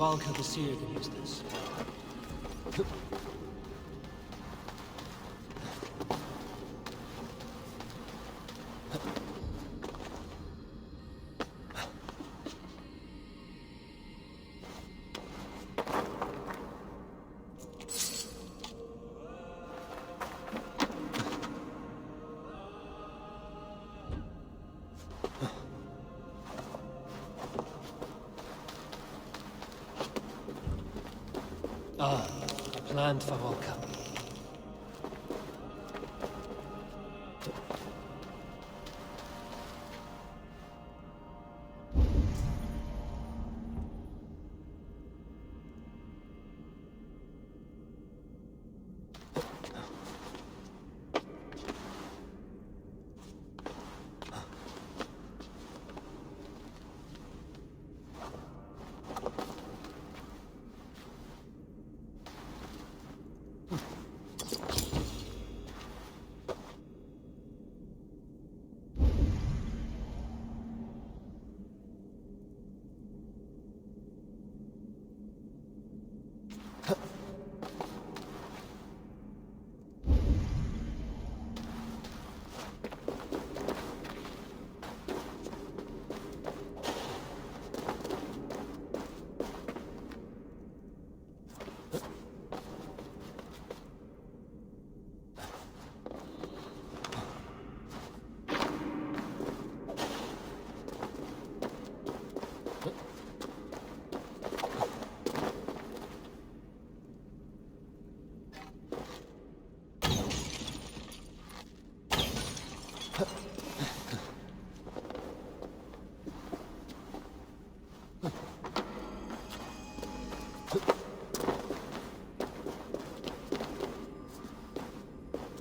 bulk of the seer can use this. Ah, a planned for Valhalla.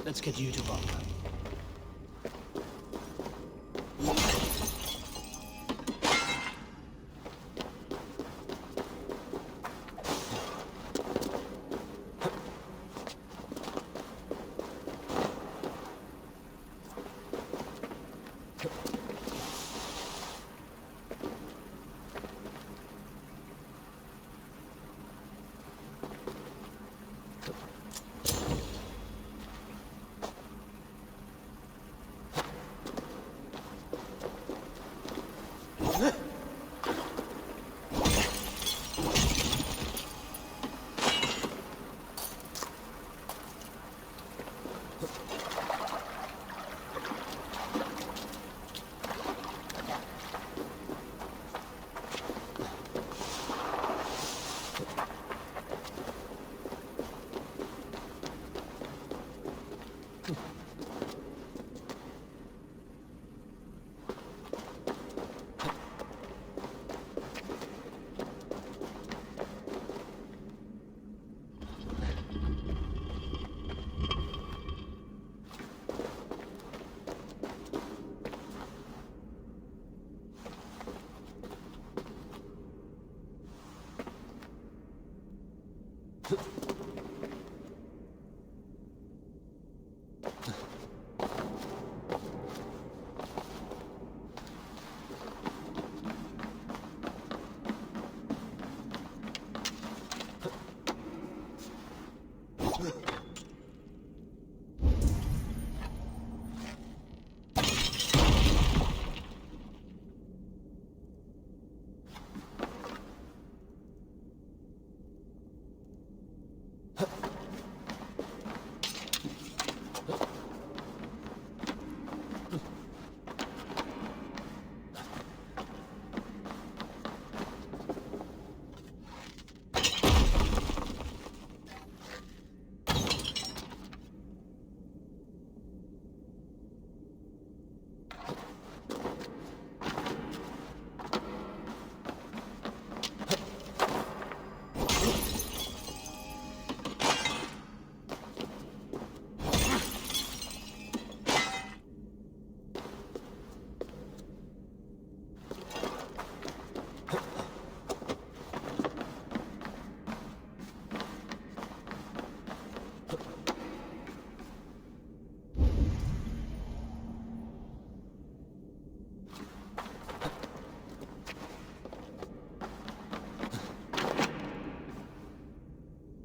Let's get you to Valhalla.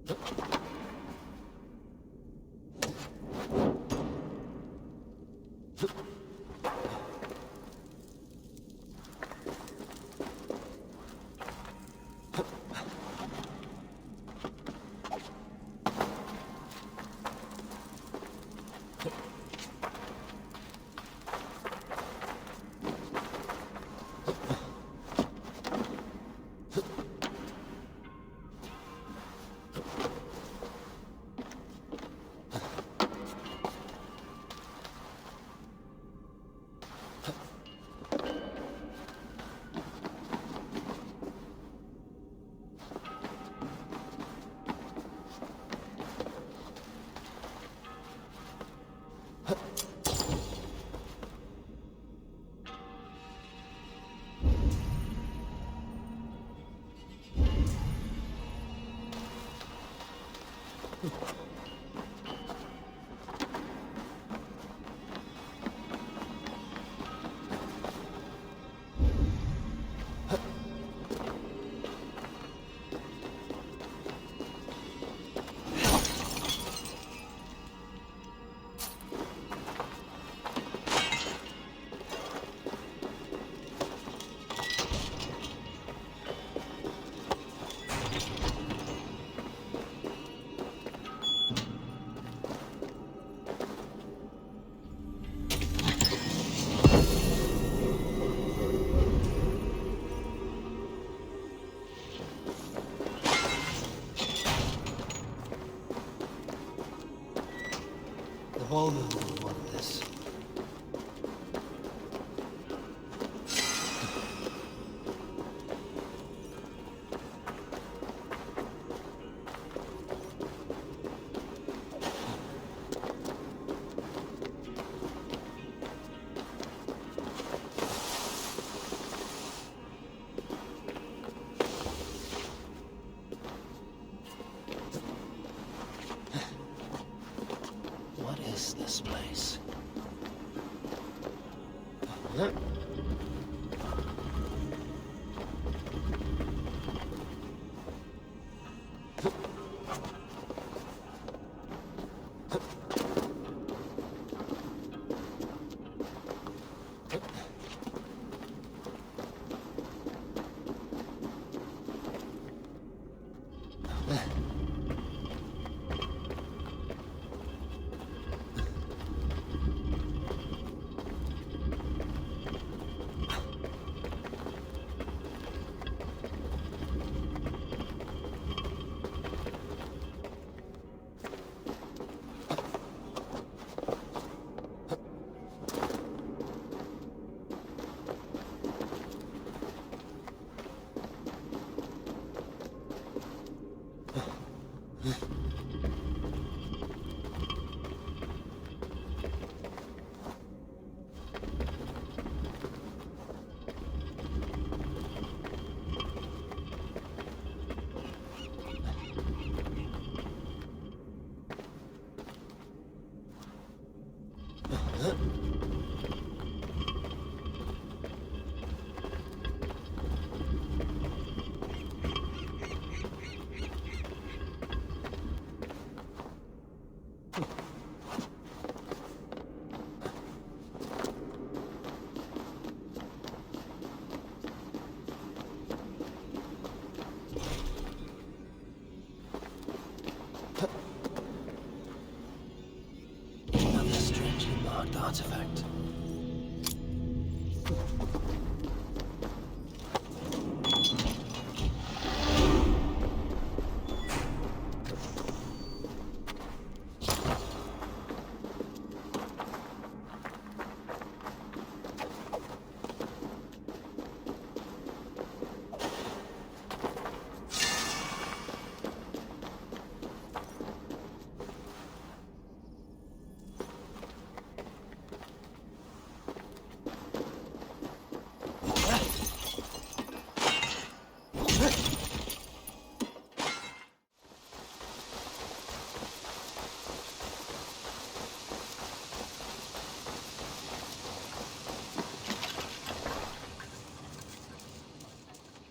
The Wallman will want this. What is this place? Another strangely marked artifact.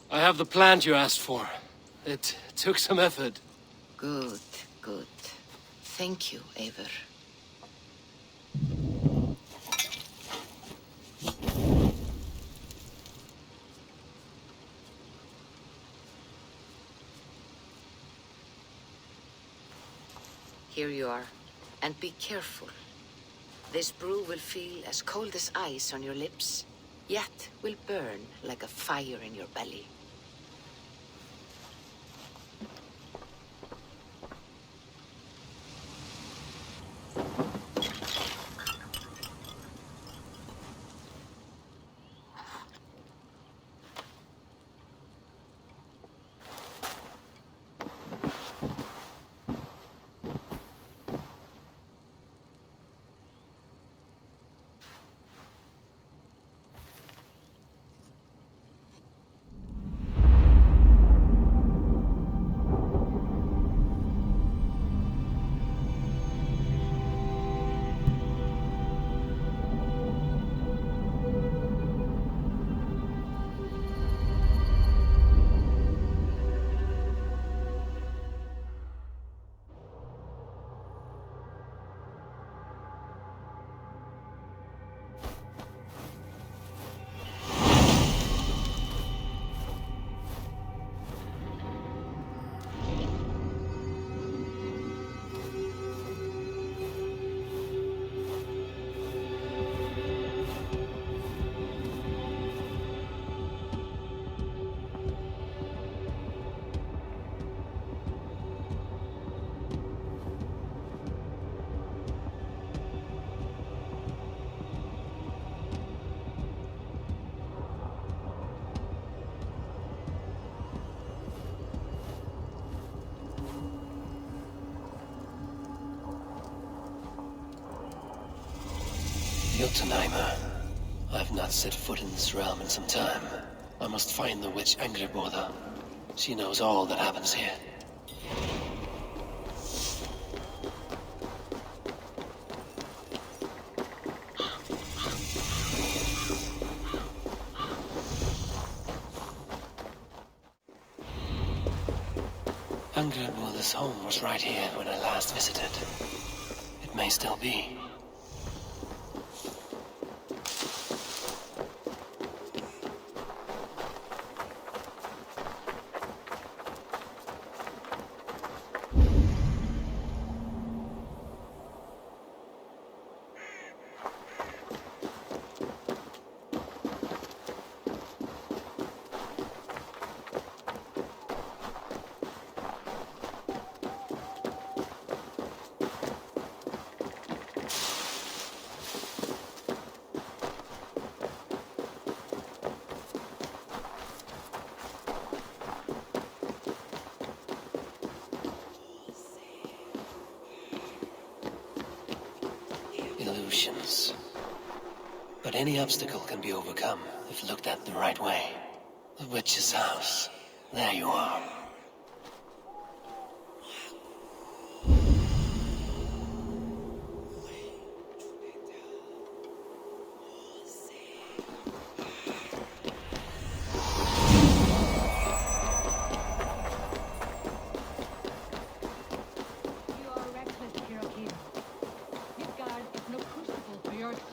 I have the plant you asked for. It took some effort. Good, good. Thank you, Eivor. Here you are. And be careful. This brew will feel as cold as ice on your lips, yet will burn like a fire in your belly. Jotunheim. I've not set foot in this realm in some time. I must find the witch Angrboda. She knows all that happens here. Angrboda's home was right here when I last visited. It may still be. Illusions. But any obstacle can be overcome if looked at the right way. The witch's house. There you are.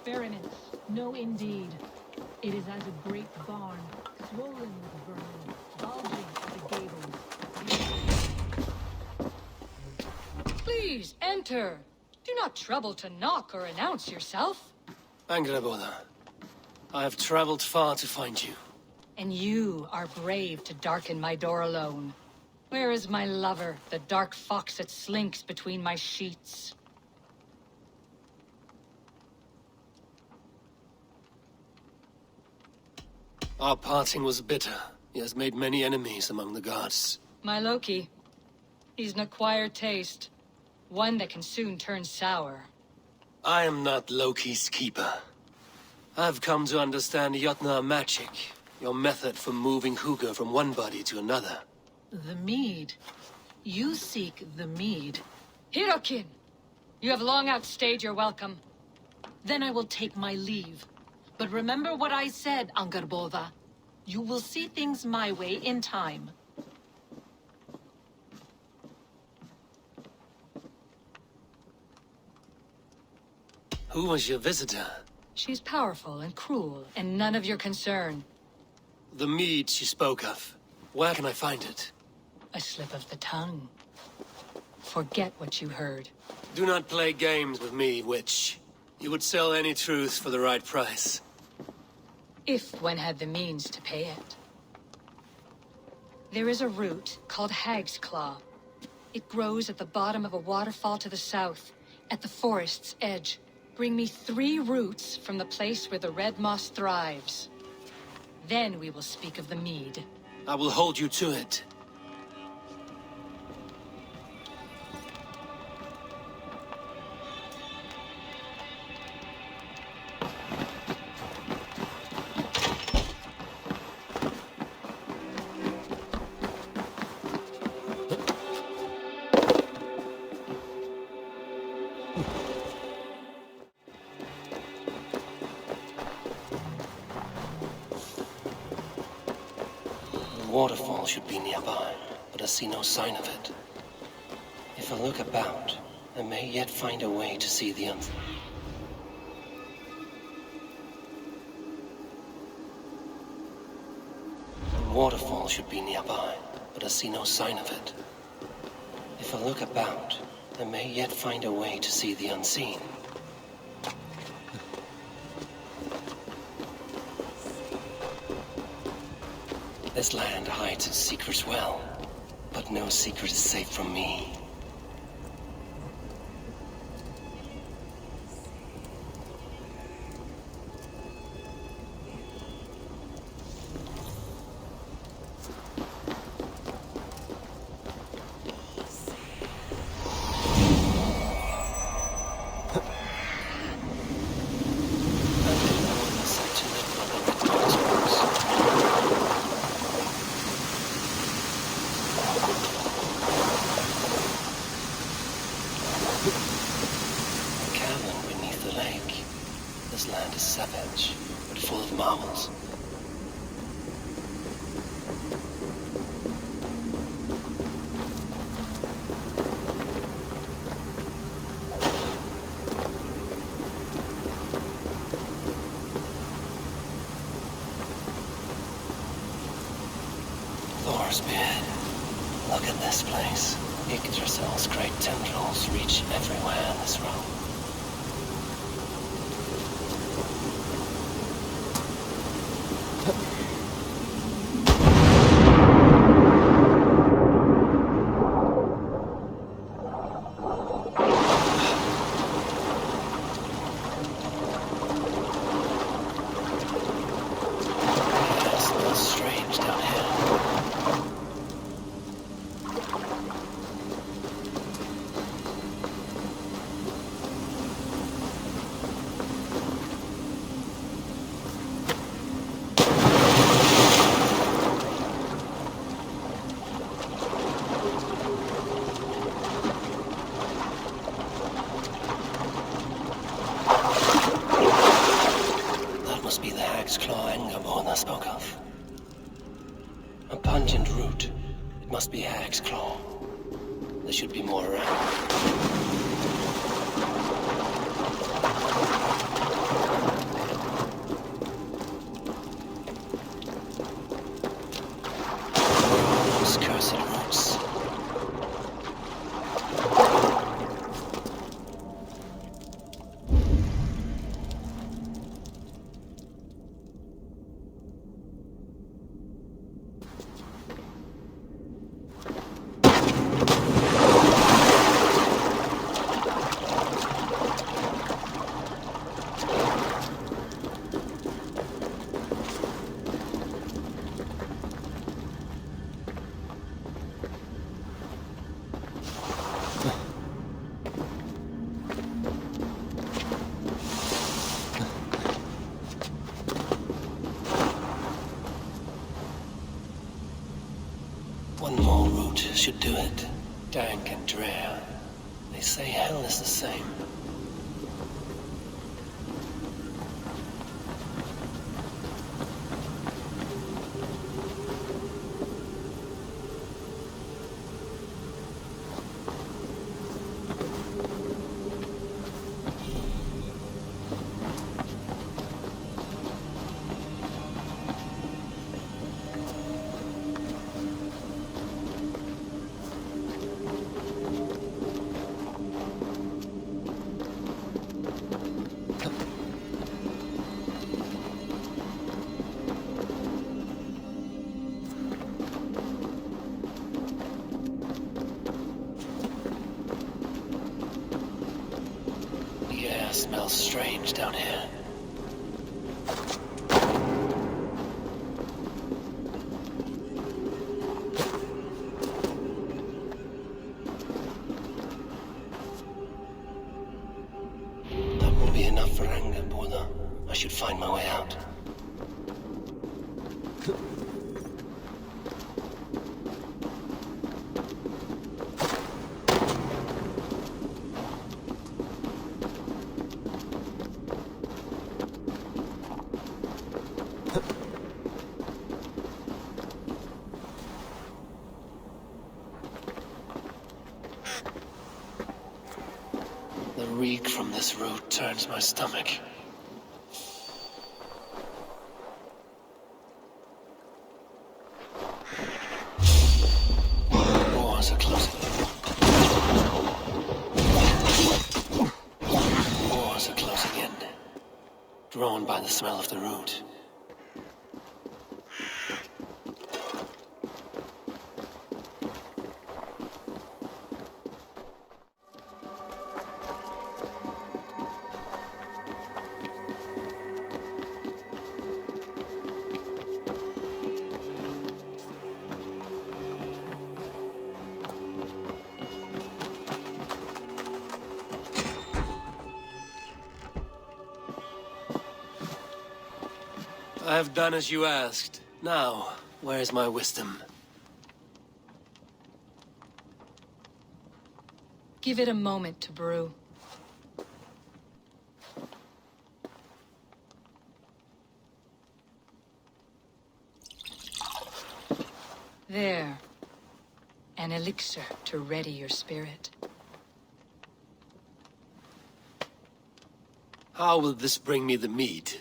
Experiments. No, indeed. It is as a great barn, swollen with vermin, bulging at the gables. Please, enter. Do not trouble to knock or announce yourself. Angrboda, I have traveled far to find you. And you are brave to darken my door alone. Where is my lover, the dark fox that slinks between my sheets? Our parting was bitter. He has made many enemies among the gods. My Loki. He's an acquired taste. One that can soon turn sour. I am not Loki's keeper. I've come to understand Jotnar magic. Your method for moving Hugr from one body to another. The mead. You seek the mead. Hirokin! You have long outstayed your welcome. Then I will take my leave. But remember what I said, Angrboda. You will see things my way in time. Who was your visitor? She's powerful and cruel, and none of your concern. The mead she spoke of. Where can I find it? A slip of the tongue. Forget what you heard. Do not play games with me, witch. You would sell any truth for the right price. If one had the means to pay it. There is a root called Hag's Claw. It grows at the bottom of a waterfall to the south, at the forest's edge. Bring me 3 roots from the place where the red moss thrives. Then we will speak of the mead. I will hold you to it. The waterfall should be nearby, but I see no sign of it. If I look about, I may yet find a way to see the unseen. The waterfall should be nearby, but I see no sign of it. If I look about, I may yet find a way to see the unseen. This land hides its secrets well, but no secret is safe from me. This land is savage, but full of marvels. Thor's beard. Look at this place. Yggdrasil's great tendrils reach everywhere in this realm. I spoke of. A pungent root. It must be Hag's Claw. There should be more around. Those cursed roots. One more route should do it. Dank and drear. They say hell is the same. Smells strange down here. That won't be enough for anger, Buddha. I should find my way out. The reek from this root turns my stomach. Wars are closing. Wars are closing in. Drawn by the smell of the root. I have done as you asked. Now, where's my wisdom? Give it a moment to brew. There. An elixir to ready your spirit. How will this bring me the mead?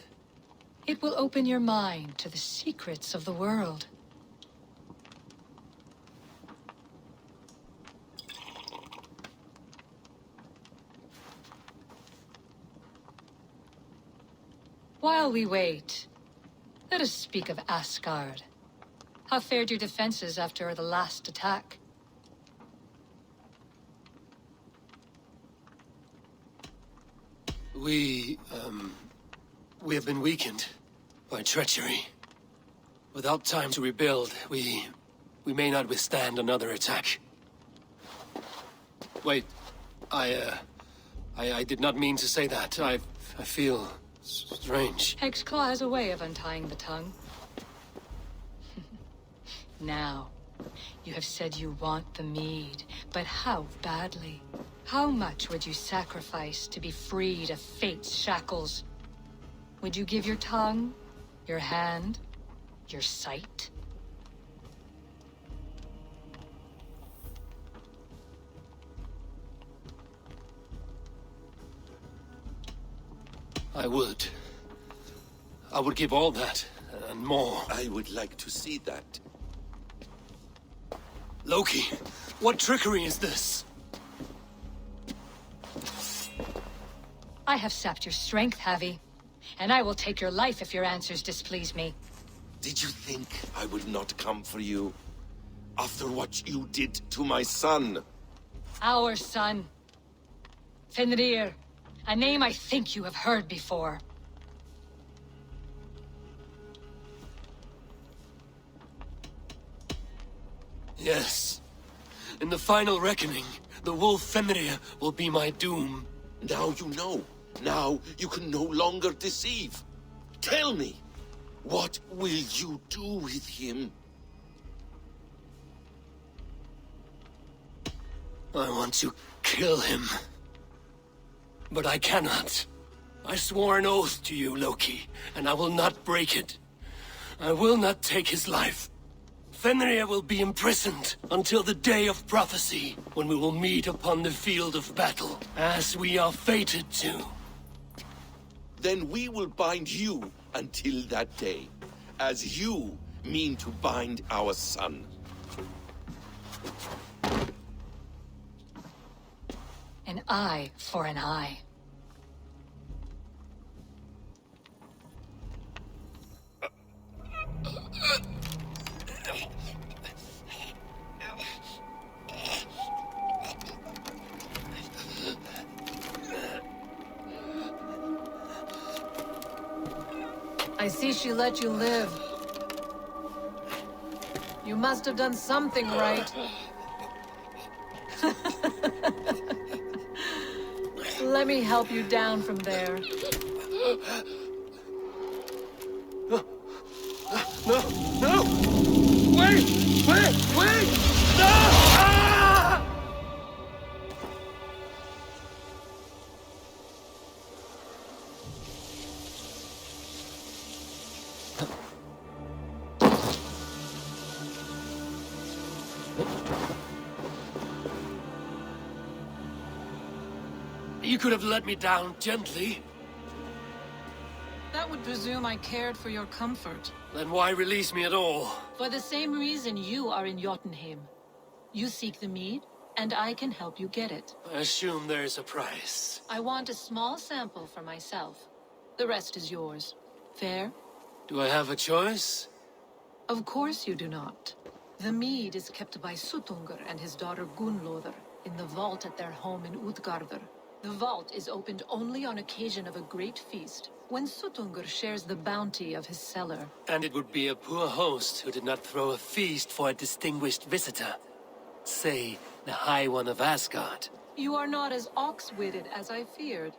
It will open your mind to the secrets of the world. While we wait, let us speak of Asgard. How fared your defenses after the last attack? We have been weakened by treachery. Without time to rebuild, we may not withstand another attack. Wait, I did not mean to say that. I feel strange. Hexclaw has a way of untying the tongue. Now, you have said you want the mead, but how badly? How much would you sacrifice to be freed of fate's shackles? Would you give your tongue, your hand, your sight? I would. I would give all that, and more. I would like to see that. Loki, what trickery is this? I have sapped your strength, Havi. And I will take your life if your answers displease me. Did you think I would not come for you? After what you did to my son? Our son. Fenrir. A name I think you have heard before. Yes. In the final reckoning, the wolf Fenrir will be my doom. Now you know. Now you can no longer deceive. Tell me, what will you do with him? I want to kill him. But I cannot. I swore an oath to you, Loki, and I will not break it. I will not take his life. Fenrir will be imprisoned until the day of prophecy, when we will meet upon the field of battle, as we are fated to. Then we will bind you until that day, as you mean to bind our son. An eye for an eye. I see she let you live. You must have done something right. Let me help you down from there. No! No! Wait! Wait! Wait! No! Ah! You could have let me down gently. That would presume I cared for your comfort. Then why release me at all? For the same reason you are in Jotunheim. You seek the mead, and I can help you get it. I assume there is a price. I want a small sample for myself. The rest is yours. Fair? Do I have a choice? Of course you do not. The mead is kept by Suttungr and his daughter Gunnlóðr in the vault at their home in Utgardr. The vault is opened only on occasion of a great feast, when Suttungr shares the bounty of his cellar. And it would be a poor host who did not throw a feast for a distinguished visitor. Say, the High One of Asgard. You are not as ox-witted as I feared.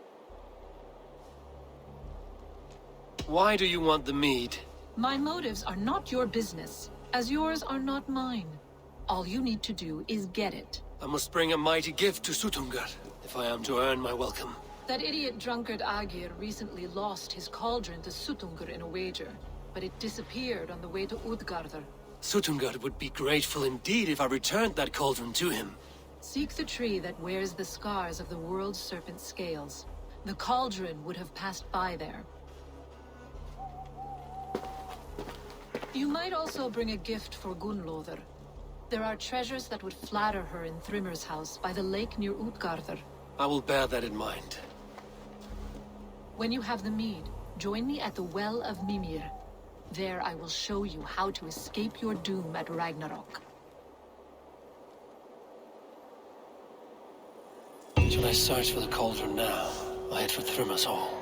Why do you want the mead? My motives are not your business, as yours are not mine. All you need to do is get it. I must bring a mighty gift to Suttungr, if I am to earn my welcome. That idiot drunkard Agir recently lost his cauldron to Suttungr in a wager, but it disappeared on the way to Utgardr. Suttungr would be grateful indeed if I returned that cauldron to him. Seek the tree that wears the scars of the world's serpent scales. The cauldron would have passed by there. You might also bring a gift for Gunnlóðr. There are treasures that would flatter her in Thrimmer's house by the lake near Utgardr. I will bear that in mind. When you have the mead, join me at the Well of Mimir. There I will show you how to escape your doom at Ragnarok. Should I search for the cauldron now, or head for Thrimmer's hall?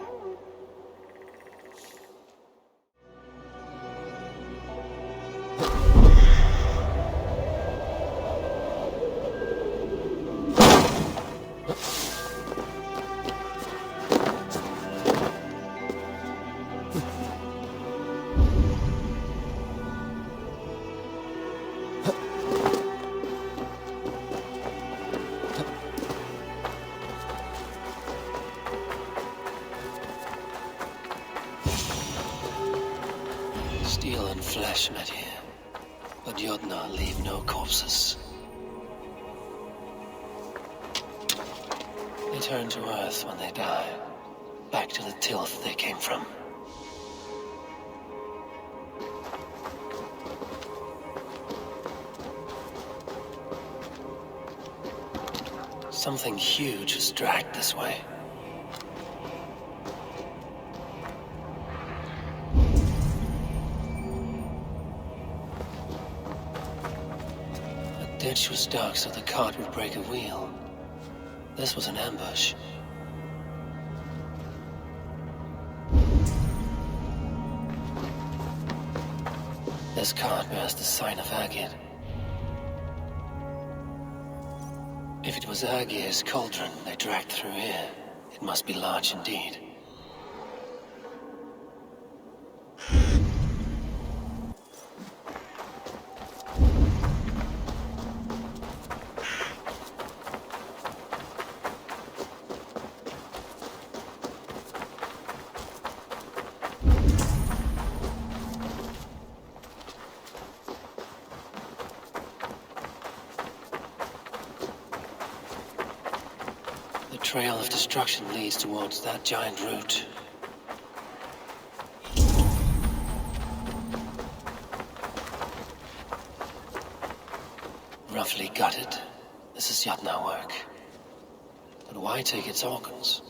Steel and flesh met here, but Jotnar leave no corpses. They turn to earth when they die, back to the tilth they came from. Something huge is dragged this way. The ditch was dark so the cart would break a wheel. This was an ambush. This cart bears the sign of Agir. If it was Agir's cauldron they dragged through here, it must be large indeed. The trail of destruction leads towards that giant root. Roughly gutted. This is Jotnar work. But why take its organs?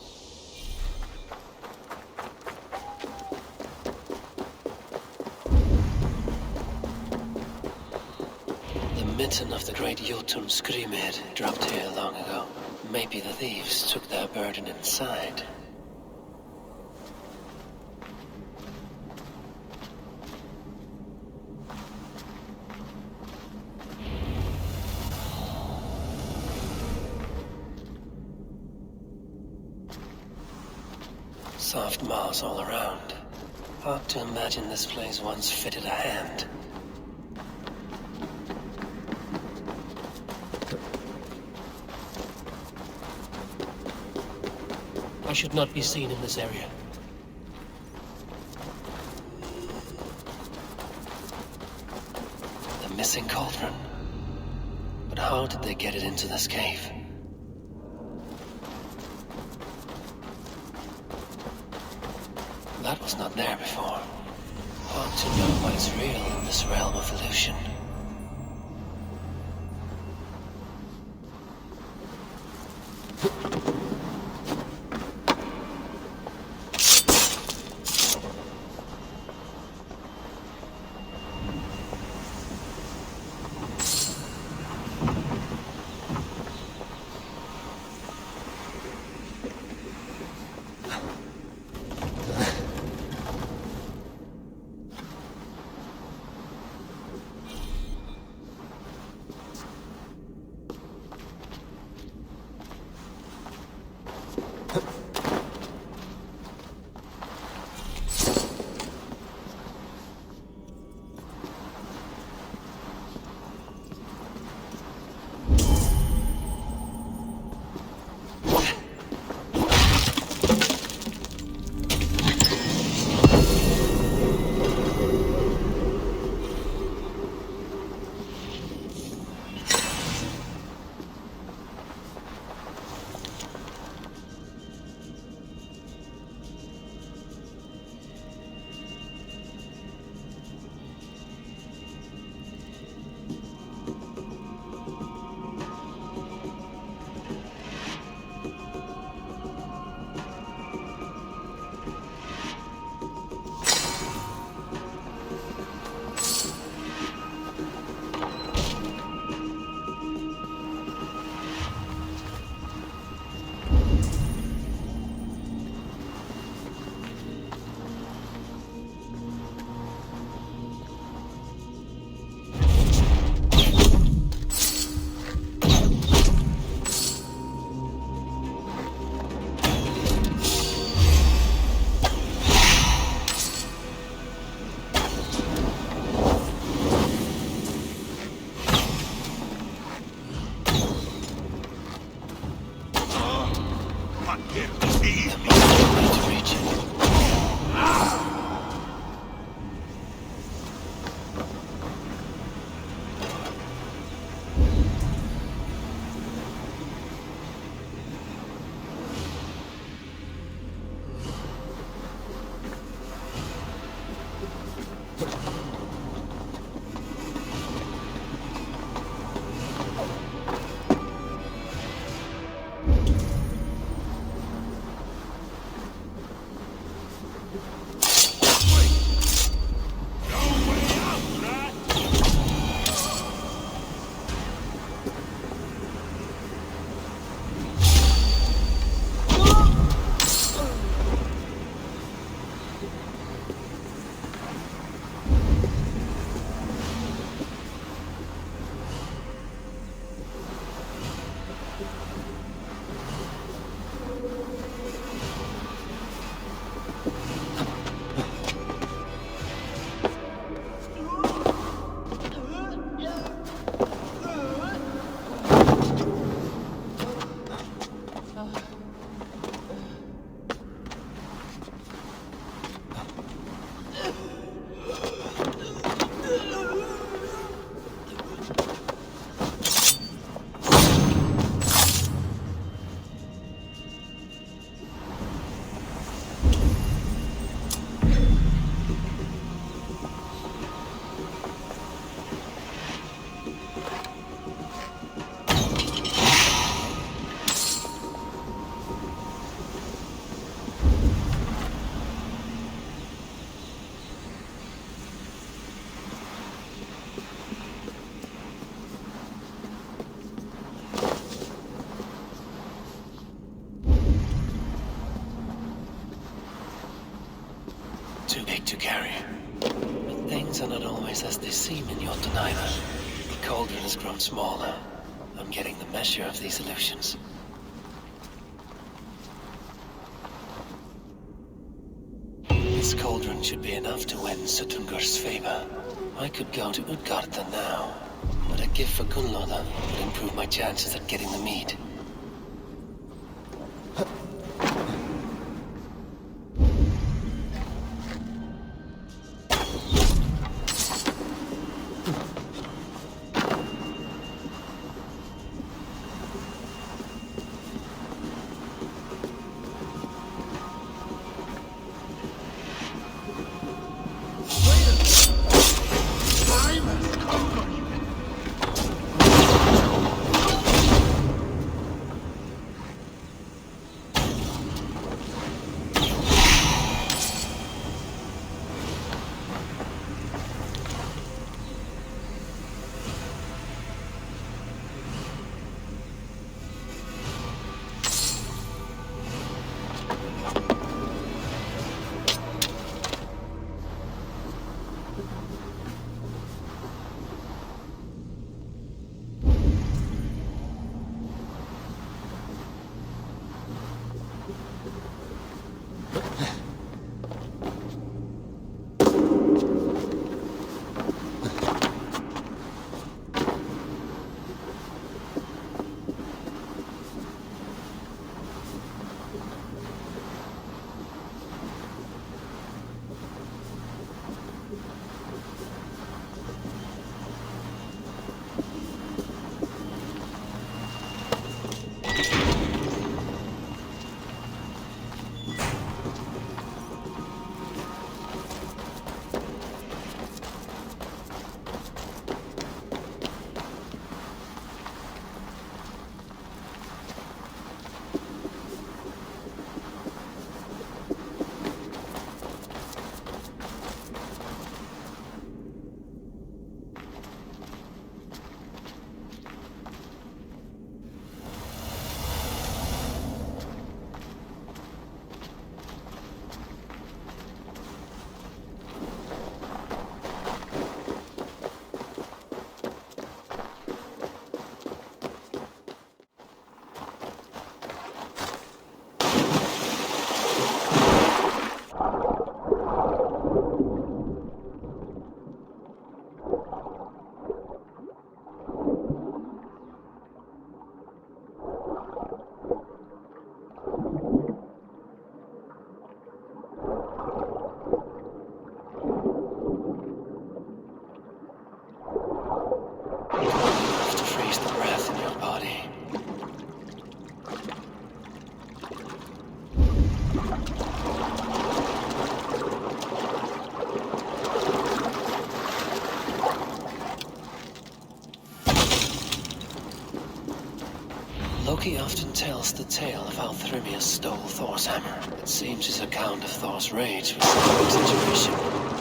The mitten of the great Jotun Skrimir dropped here long ago. Maybe the thieves took their burden inside. Soft moss all around. Hard to imagine this place once fitted a hand. I should not be seen in this area. The missing cauldron. But how did they get it into this cave? That was not there before. Hard to know what is real in this realm of illusion. Too big to carry. But things are not always as they seem in Jotunheim. The cauldron has grown smaller. I'm getting the measure of these illusions. This cauldron should be enough to win Suttungur's favor. I could go to Utgarda now, but a gift for Gunnlaugur would improve my chances at getting the mead. Loki often tells the tale of how Thrymia stole Thor's hammer. It seems his account of Thor's rage was some exaggeration.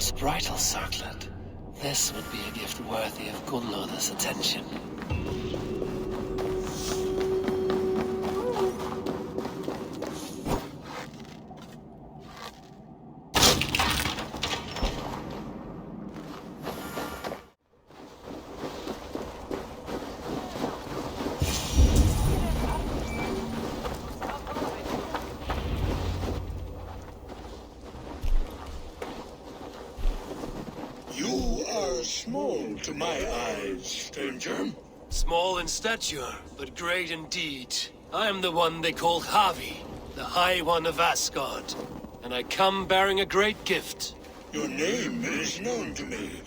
Gorgeous bridal circlet. This would be a gift worthy of Gunnlod's attention. You are small to my eyes, stranger. Small in stature, but great in deed. I am the one they call Havi, the High One of Asgard. And I come bearing a great gift. Your name is known to me,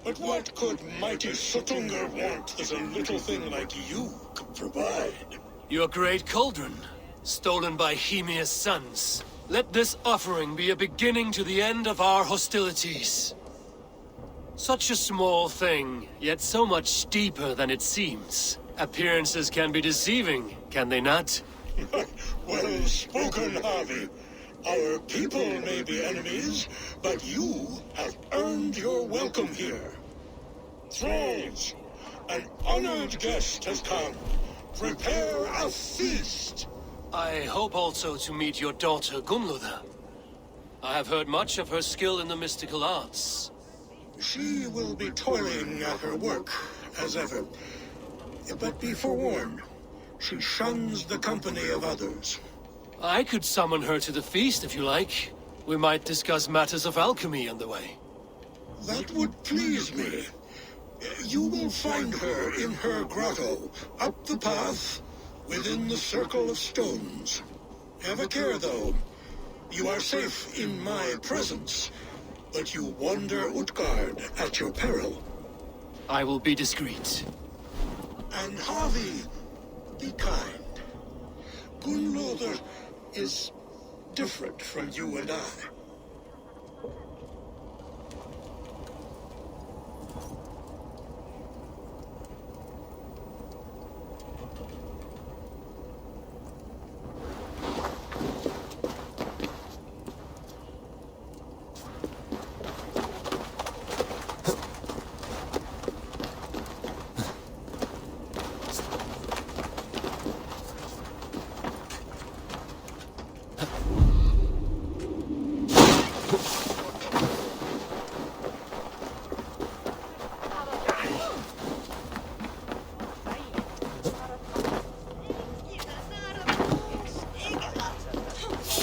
but what could mighty Suttungr want that a little thing like you could provide? Your great cauldron, stolen by Hymia's sons. Let this offering be a beginning to the end of our hostilities. Such a small thing, yet so much deeper than it seems. Appearances can be deceiving, can they not? Well spoken, Harvey. Our people may be enemies, but you have earned your welcome here. Thralls, an honored guest has come. Prepare a feast. I hope also to meet your daughter Gunnlodr. I have heard much of her skill in the mystical arts. She will be toiling at her work, as ever. But be forewarned, she shuns the company of others. I could summon her to the feast if you like. We might discuss matters of alchemy on the way. That would please me. You will find her in her grotto, up the path, within the circle of stones. Have a care, though. You are safe in my presence, but you wander Utgard at your peril. I will be discreet. And Harvey, be kind. Gunnlodr is different from you and I.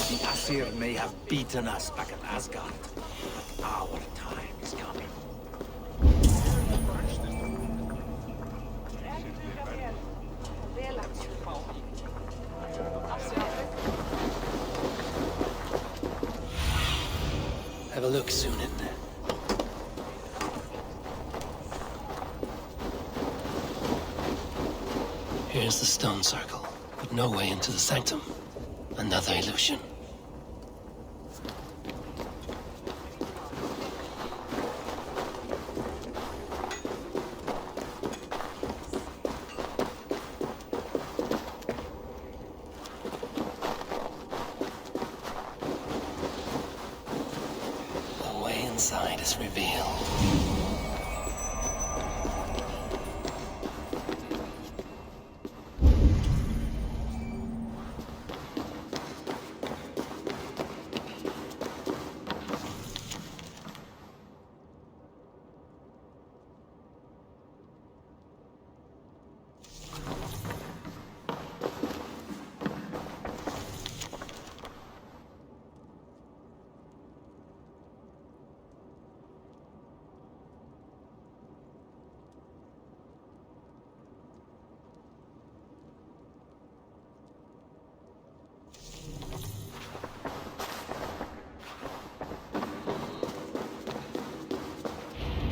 The Aesir may have beaten us back at Asgard. Our time is coming. Have a look, Sunan. Here's the stone circle, but no way into the sanctum. Another illusion. The way inside is revealed.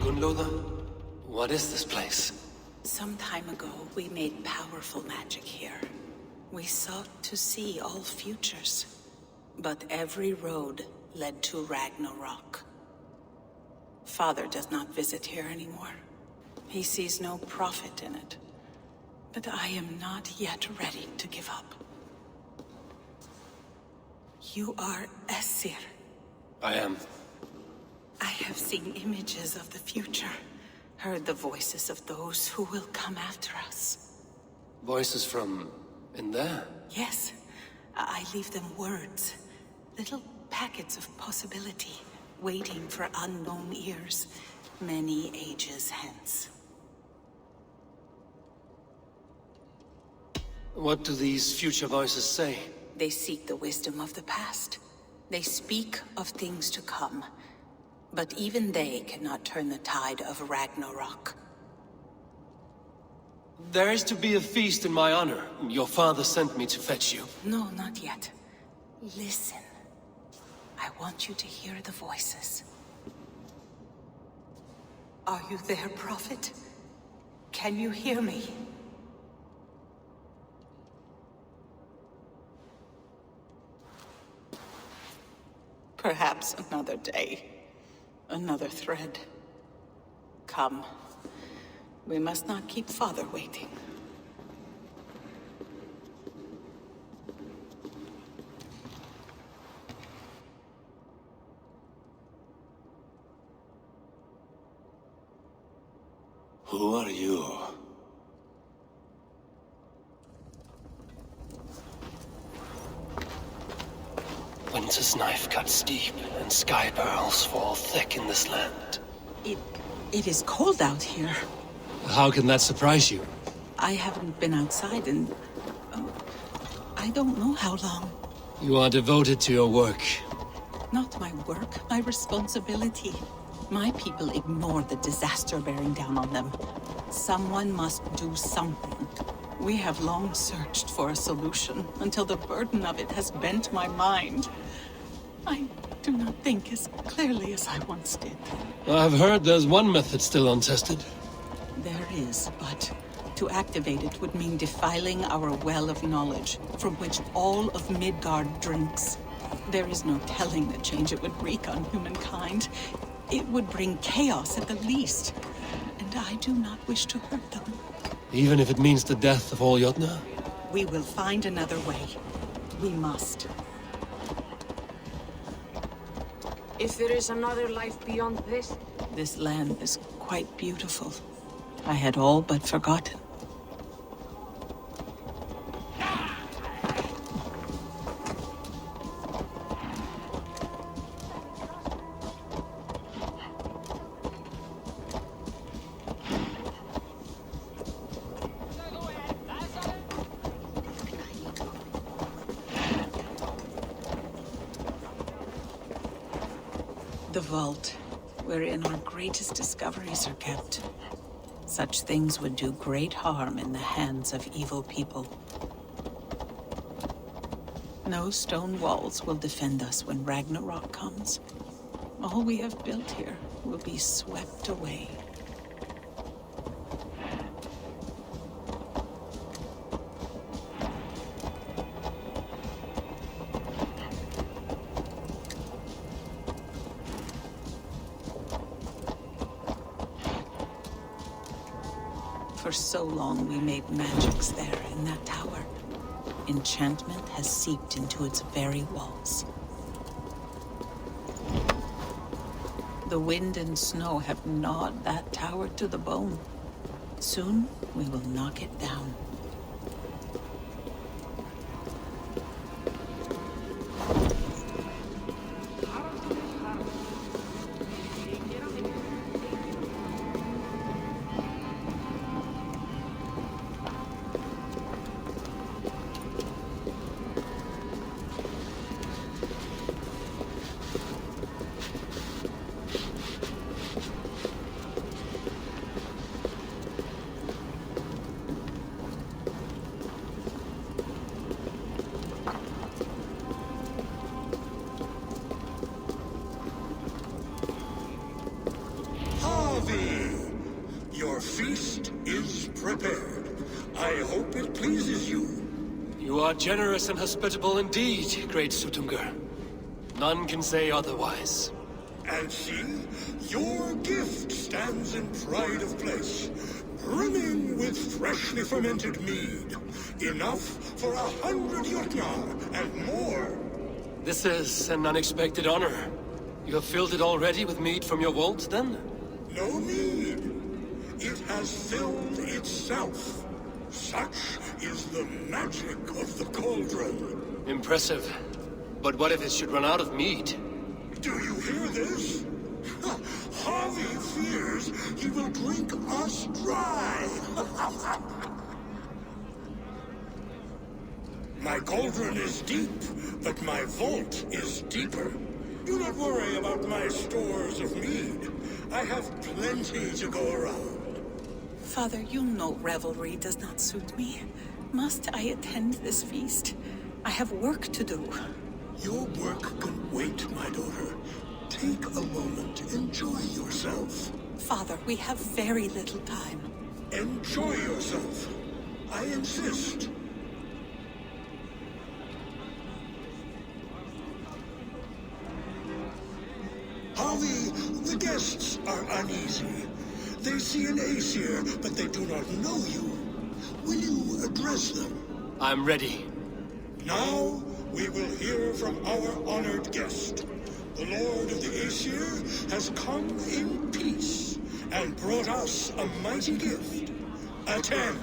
Gunnlodr, what is this place? Some time ago, we made powerful magic here. We sought to see all futures, but every road led to Ragnarok. Father does not visit here anymore. He sees no profit in it. But I am not yet ready to give up. You are Aesir. I am. I have seen images of the future, heard the voices of those who will come after us. Voices from... in there? Yes, I leave them words. Little packets of possibility, waiting for unknown ears, many ages hence. What do these future voices say? They seek the wisdom of the past. They speak of things to come. But even they cannot turn the tide of Ragnarok. There is to be a feast in my honor. Your father sent me to fetch you. No, not yet. Listen. I want you to hear the voices. Are you there, Prophet? Can you hear me? Perhaps another day. Another thread. Come. We must not keep Father waiting. Who are you? Winter's knife cuts deep, and sky pearls fall thick in this land. It is cold out here. How can that surprise you? I haven't been outside in... I don't know how long. You are devoted to your work. Not my work, my responsibility. My people ignore the disaster bearing down on them. Someone must do something. We have long searched for a solution, until the burden of it has bent my mind. I do not think as clearly as I once did. I've heard there's one method still untested. There is, but to activate it would mean defiling our well of knowledge, from which all of Midgard drinks. There is no telling the change it would wreak on humankind. It would bring chaos at the least, and I do not wish to hurt them. Even if it means the death of all Jotnar? We will find another way. We must. If there is another life beyond this... This land is quite beautiful. I had all but forgotten. The vault, wherein our greatest discoveries are kept. Such things would do great harm in the hands of evil people. No stone walls will defend us when Ragnarok comes. All we have built here will be swept away. For so long we made magics there in that tower. Enchantment has seeped into its very walls. The wind and snow have gnawed that tower to the bone. Soon we will knock it down. Your feast is prepared. I hope it pleases you. You are generous and hospitable indeed, great Sutungur. None can say otherwise. And see, your gift stands in pride of place, brimming with freshly fermented mead. Enough for 100 Jotnar and more. This is an unexpected honor. You have filled it already with mead from your vault, then? No need. It has filled itself. Such is the magic of the cauldron. Impressive. But what if it should run out of mead? Do you hear this? Harvey fears he will drink us dry. My cauldron is deep, but my vault is deeper. Do not worry about my stores of mead. I have plenty to go around. Father, you know revelry does not suit me. Must I attend this feast? I have work to do. Your work can wait, my daughter. Take a moment. Enjoy yourself. Father, we have very little time. Enjoy yourself. I insist. Harvey, the guests are uneasy. They see an Aesir, but they do not know you. Will you address them? I'm ready. Now, we will hear from our honored guest. The Lord of the Aesir has come in peace and brought us a mighty gift. Attend.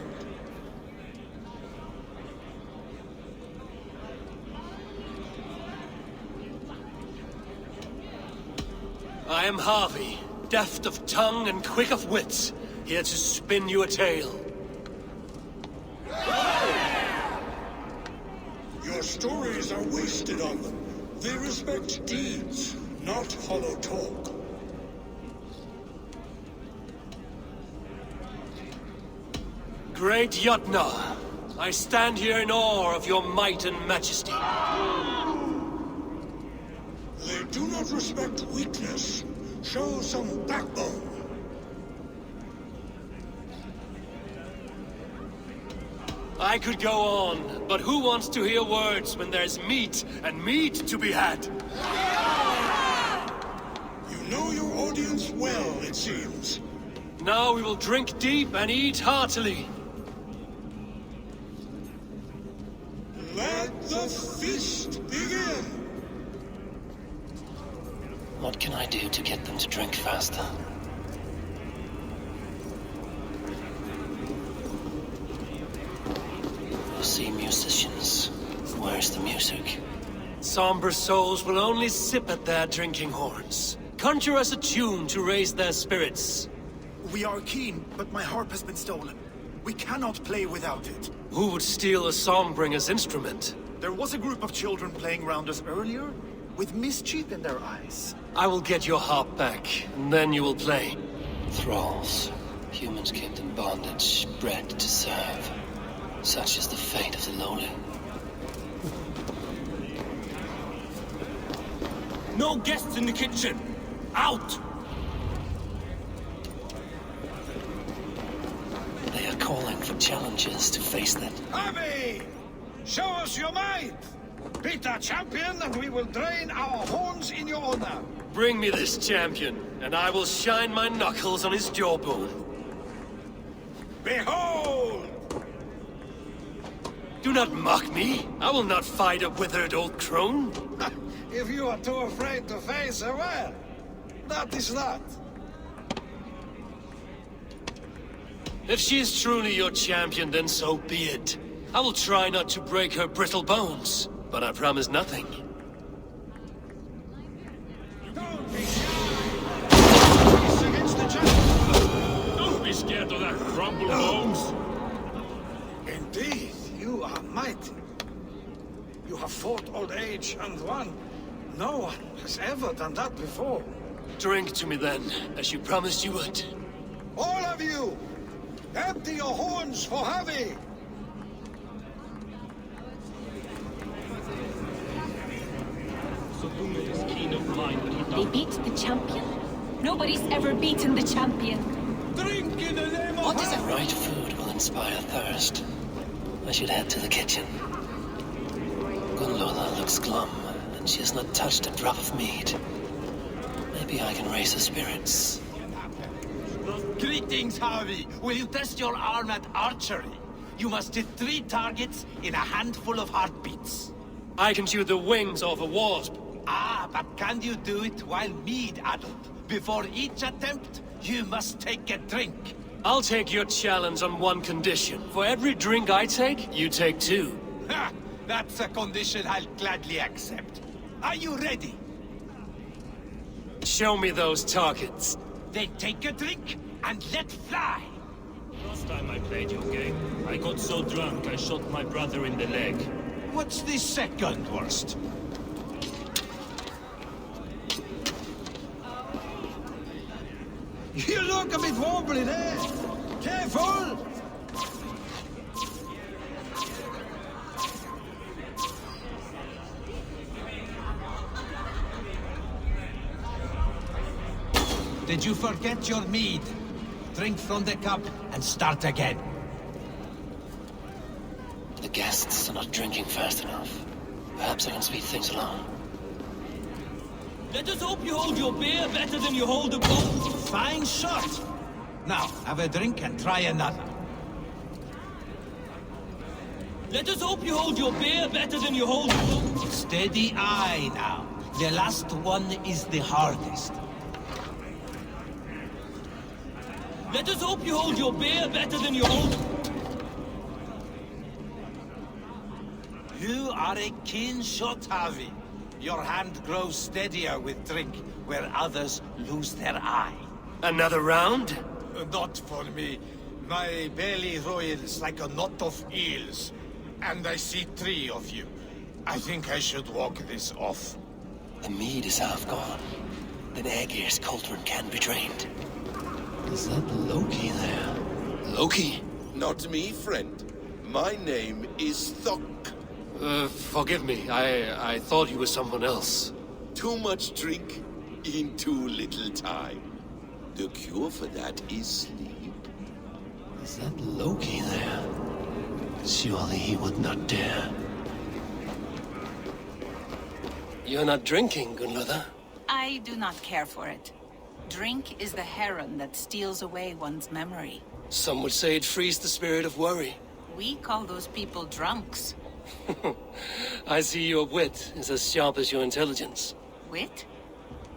I am Harvey, deft of tongue and quick of wit, here to spin you a tale. Your stories are wasted on them. They respect deeds, not hollow talk. Great Jotnar, I stand here in awe of your might and majesty. They do not respect weakness. Show some backbone. I could go on, but who wants to hear words when there's meat and meat to be had? You know your audience well, it seems. Now we will drink deep and eat heartily. Let the feast begin! What can I do to get them to drink faster? You see musicians. Where's the music? Somber souls will only sip at their drinking horns. Conjure us a tune to raise their spirits. We are keen, but my harp has been stolen. We cannot play without it. Who would steal a songbringer's instrument? There was a group of children playing around us earlier, with mischief in their eyes. I will get your harp back, and then you will play. Thralls. Humans kept in bondage, bred to serve. Such is the fate of the lowly. No guests in the kitchen! Out! They are calling for challengers to face them. Harvey! Show us your might! Beat our champion and we will drain our horns in your honor. Bring me this champion, and I will shine my knuckles on his jawbone. Behold! Do not mock me. I will not fight a withered old crone. If you are too afraid to face her, well, that is that. If she is truly your champion, then so be it. I will try not to break her brittle bones, but I promise nothing. Don't be shy! Race against the champion! Don't be scared of that crumble bones! Indeed, you are mighty. You have fought old age and won. No one has ever done that before. Drink to me then, as you promised you would. All of you! Empty your horns for Harvey! They beat the champion? Nobody's ever beaten the champion. Drink in the name of What is the right food will inspire thirst? I should head to the kitchen. Gunlola looks glum, and she has not touched a drop of mead. Maybe I can raise her spirits. Greetings, Harvey. Will you test your arm at archery? You must hit 3 targets in a handful of heartbeats. I can shoot the wings off a wasp. Ah, but can you do it while mead addled? Before each attempt, you must take a drink. I'll take your challenge on one condition. For every drink I take, you take 2. Ha! That's a condition I'll gladly accept. Are you ready? Show me those targets. Then take a drink and let fly. Last time I played your game, I got so drunk I shot my brother in the leg. What's the second worst? You look a bit wobbly there. Careful! Did you forget your mead? Drink from the cup and start again. The guests are not drinking fast enough. Perhaps I can speed things along. Let us hope you hold your beer better than you hold a boat. Fine shot. Now, have a drink and try another. Let us hope you hold your beer better than you hold a boat. Steady eye now. The last one is the hardest. Let us hope you hold your beer better than you hold... You are a keen shot, Harvey. Your hand grows steadier with drink, where others lose their eye. Another round? Not for me. My belly roils like a knot of eels. And I see 3 of you. I think I should walk this off. The mead is half gone. Then Aegir's cauldron can be drained. Is that Loki there? Loki? Not me, friend. My name is Thok. Forgive me. I thought you were someone else. Too much drink in too little time. The cure for that is sleep. Is that Loki there? Surely he would not dare. You're not drinking, Gunlother. I do not care for it. Drink is the heron that steals away one's memory. Some would say it frees the spirit of worry. We call those people drunks. I see your wit is as sharp as your intelligence. Wit?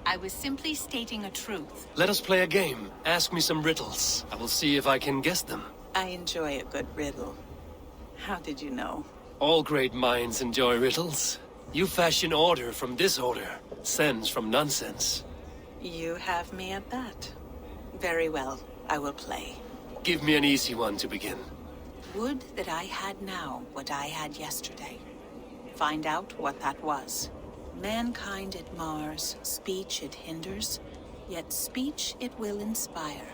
I was simply stating a truth. Let us play a game. Ask me some riddles. I will see if I can guess them. I enjoy a good riddle. How did you know? All great minds enjoy riddles. You fashion order from disorder, sense from nonsense. You have me at that. Very well, I will play. Give me an easy one to begin. Would that I had now what I had yesterday. Find out what that was. Mankind it mars, speech it hinders, yet speech it will inspire.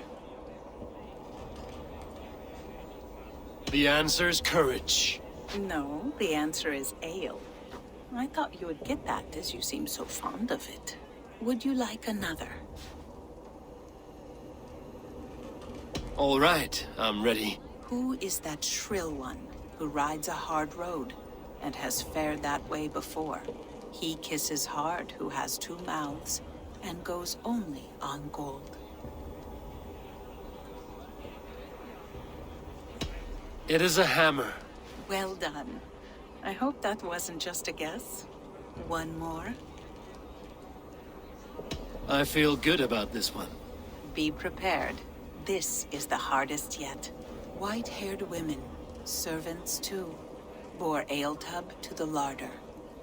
The answer's courage. No, the answer is ale. I thought you would get that as you seem so fond of it. Would you like another? All right, I'm ready. Who is that shrill one who rides a hard road and has fared that way before? He kisses hard who has 2 mouths and goes only on gold. It is a hammer. Well done. I hope that wasn't just a guess. One more. I feel good about this one. Be prepared. This is the hardest yet. White-haired women, servants too, bore ale tub to the larder.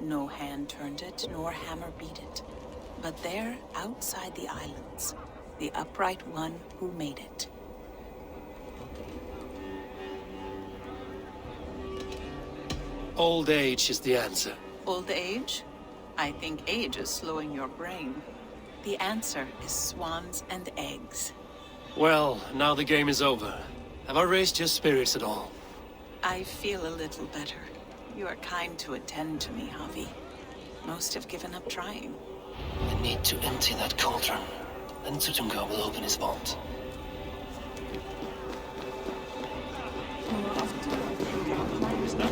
No hand turned it, nor hammer beat it. But there, outside the islands, the upright one who made it. Old age is the answer. Old age? I think age is slowing your brain. The answer is swans and eggs. Well, now the game is over. Have I raised your spirits at all? I feel a little better. You are kind to attend to me, Javi. Most have given up trying. I need to empty that cauldron. Then Jotunheim will open his vault.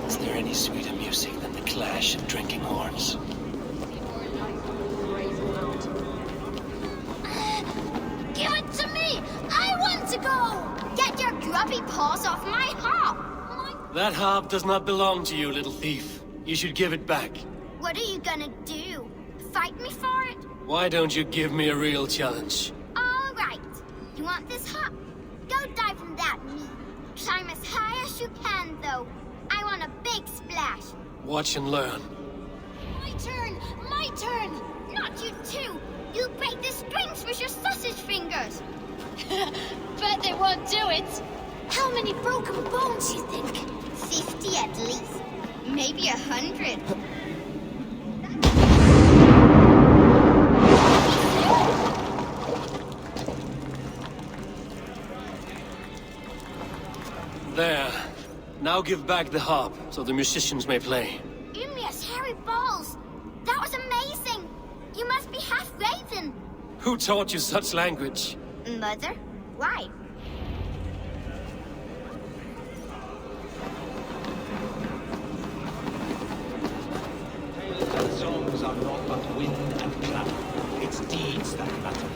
Is there any sweeter music than the clash of drinking horns? Give it to me! I want to go! Get your grubby paws off my harp! That harp does not belong to you, little thief. You should give it back. What are you gonna do? fight me for it? Why don't you give me a real challenge? All right. You want this hop? Go dive in that mead. Climb as high as you can, though. I want a big splash. Watch and learn. My turn! My turn! Not you too! You'll break the strings with your sausage fingers! Bet they won't do it! How many broken bones, you think? 50 at least. Maybe 100. There. Now give back the harp, so the musicians may play. Ymnia's hairy balls! That was amazing! You must be half raven! Who taught you such language? Mother? Why? Tales and songs are not but wind and cloud. It's deeds that matter.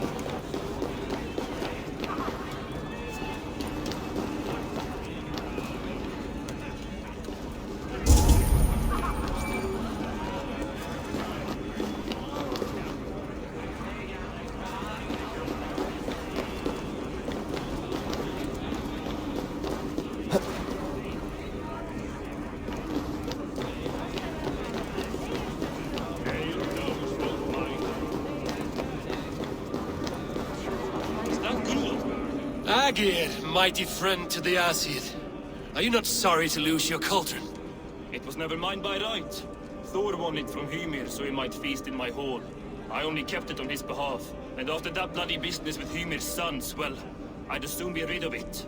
Agir, mighty friend to the Aesir. Are you not sorry to lose your cauldron? It was never mine by right. Thor won it from Hymir so he might feast in my hall. I only kept it on his behalf. And after that bloody business with Hymir's sons, well, I'd as soon be rid of it.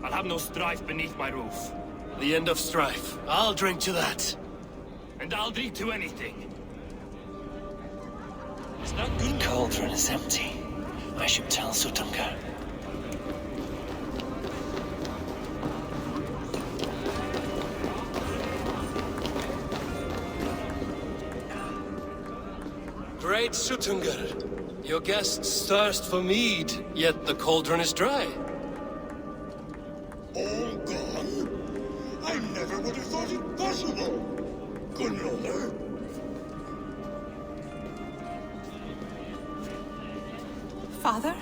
I'll have no strife beneath my roof. The end of strife. I'll drink to that. And I'll drink to anything. The cauldron is empty. I should tell Sutunga. Great Sutungar, your guests thirst for mead, yet the cauldron is dry. All gone? I never would have thought it possible. Gunnar. Father?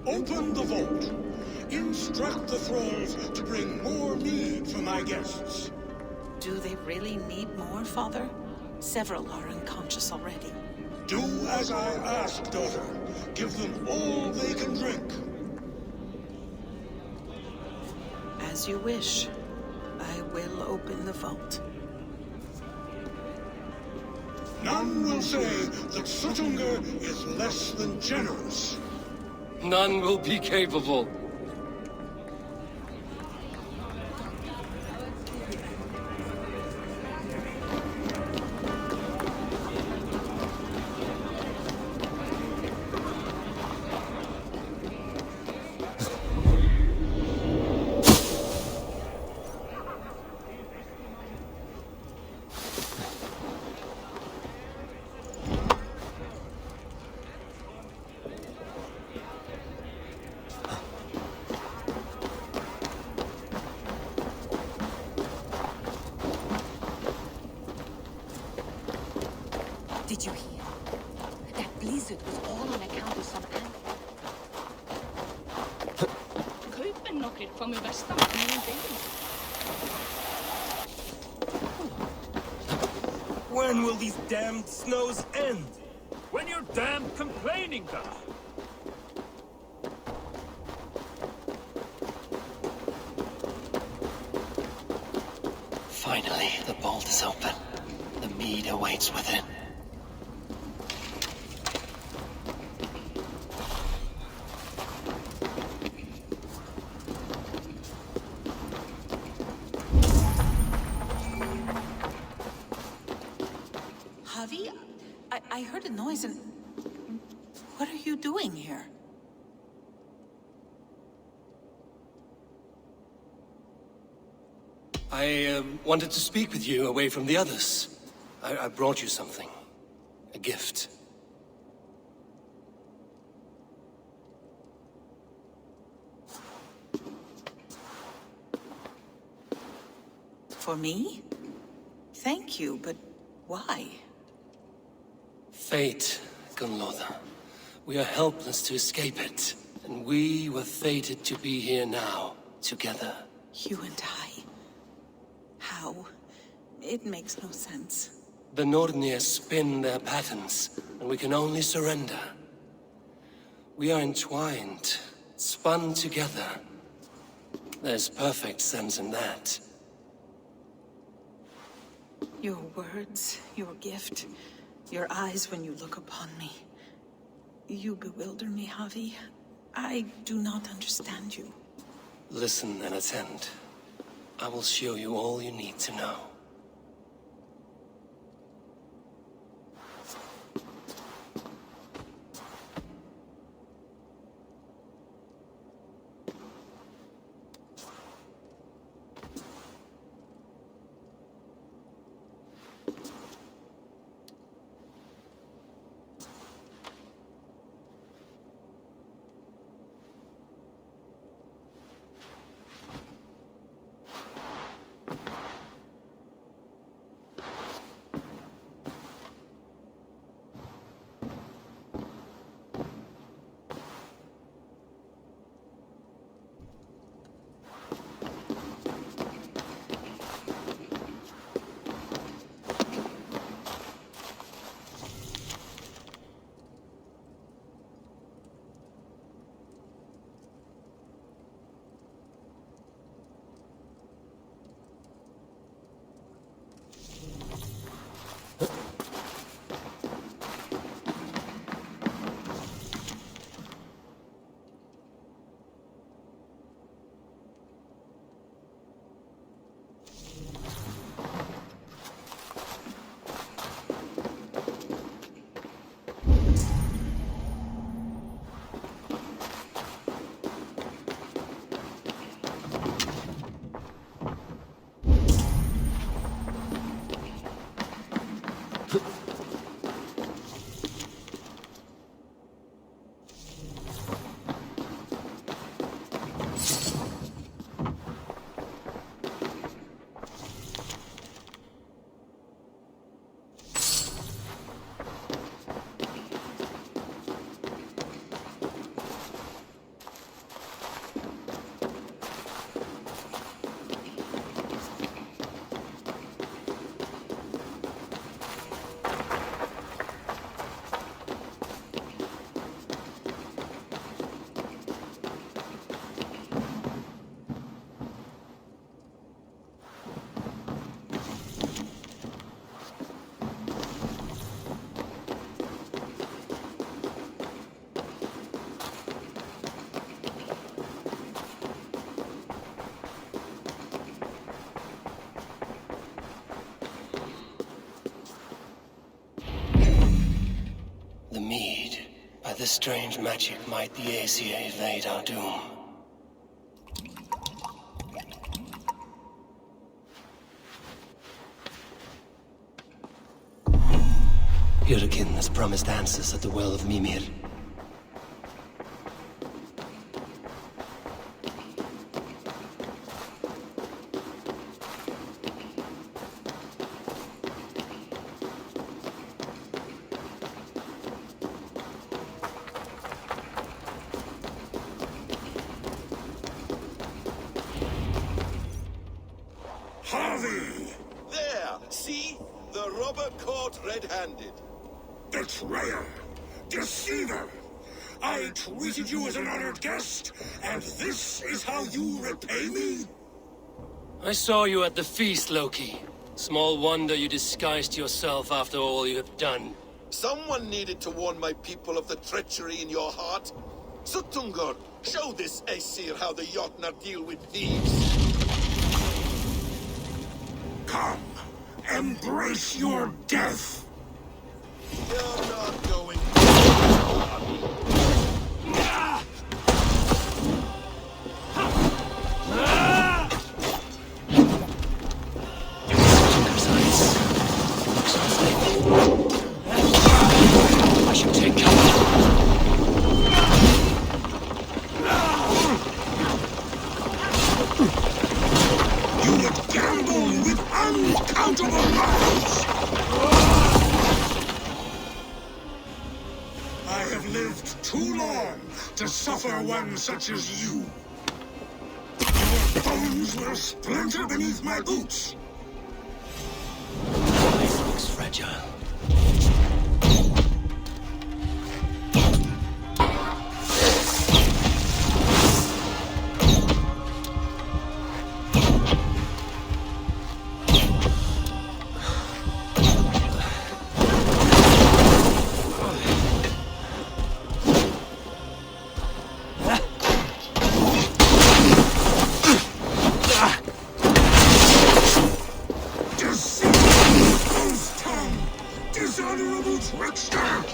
Open the vault. Instruct the thralls to bring more mead for my guests. Do they really need more, Father? Several are unconscious already. Do as I ask, daughter. Give them all they can drink. As you wish. I will open the vault. None will say that Sutunga is less than generous. None will be capable. Did you hear? That blizzard was all on account of some animal. Kaupen nokkrir komu vestan frá nýjum deginum. When will these damned snows end? When you're damned complaining, God! Finally, the vault is open. The mead awaits within. Javi? I heard a noise and... What are you doing here? I wanted to speak with you away from the others. I brought you something. A gift. For me? Thank you, but why? Fate, Gunlotha. We are helpless to escape it. And we were fated to be here now, together. You and I. How? It makes no sense. The Nordnir spin their patterns, and we can only surrender. We are entwined, spun together. There's perfect sense in that. Your words, your gift, your eyes when you look upon me. You bewilder me, Javi. I do not understand you. Listen and attend. I will show you all you need to know. The mead. By this strange magic might the Aesir evade our doom. Hyrkin has promised answers at the Well of Mimir. Harvey! There! See? The robber caught red-handed. Betrayer! Deceiver! I treated you as an honored guest, and this is how you repay me? I saw you at the feast, Loki. Small wonder you disguised yourself after all you have done. Someone needed to warn my people of the treachery in your heart. Sutungur, show this Aesir how the Jotnar deal with thieves. Come, embrace your death! You're not going I should take cover. You would gamble with uncountable lives! lived too long to suffer one such as you. Your bones will splinter beneath my boots. This looks fragile. Dishonorable trickster!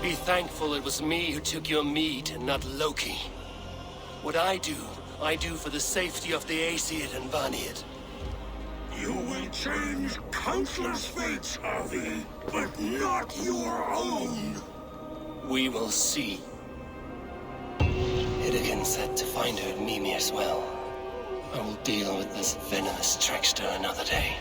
Be thankful it was me who took your mead and not Loki. What I do for the safety of the Aesir and Vanir. You will change countless fates, Harvey, but not your own. We will see. Hidekin said to find her at Mimir's well. I will deal with this venomous trickster another day.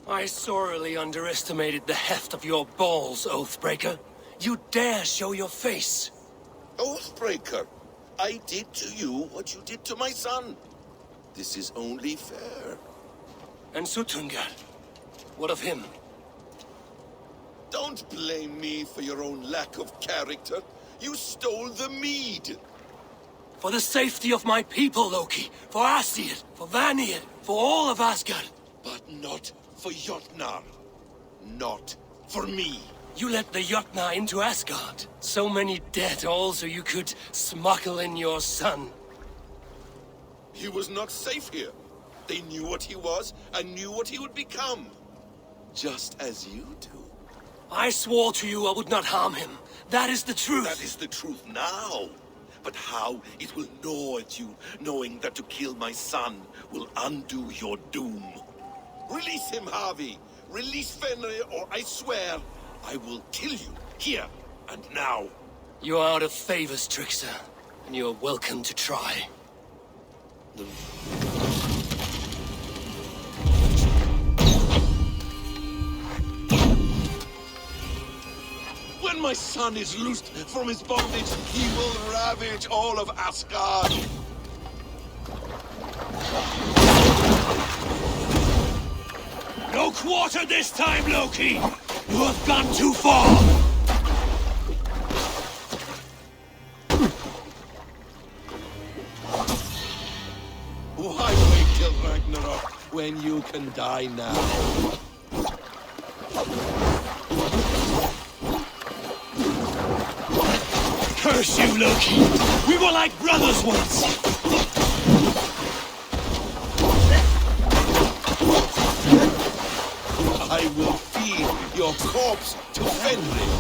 I sorely underestimated the heft of your balls, Oathbreaker. You dare show your face! Oathbreaker, I did to you what you did to my son. This is only fair. And Sutungar? What of him? Don't blame me for your own lack of character. You stole the mead. For the safety of my people, Loki. For Aesir, for Vanir, for all of Asgard. But not for Jotnar. Not for me. You let the Jotnar into Asgard. So many dead, all so you could smuggle in your son. He was not safe here. They knew what he was and knew what he would become. Just as you do. I swore to you I would not harm him. That is the truth. That is the truth now. But how it will gnaw at you, knowing that to kill my son will undo your doom. Release him, Harvey. Release Fenrir, or I swear, I will kill you, here and now. You are out of favors, trickster, and you are welcome to try. When my son is loosed from his bondage, he will ravage all of Asgard. No quarter this time, Loki! You have gone too far! Why wait till Ragnarok when you can die now? Curse you, Loki! We were like brothers once! I will feed your corpse to Fenrir.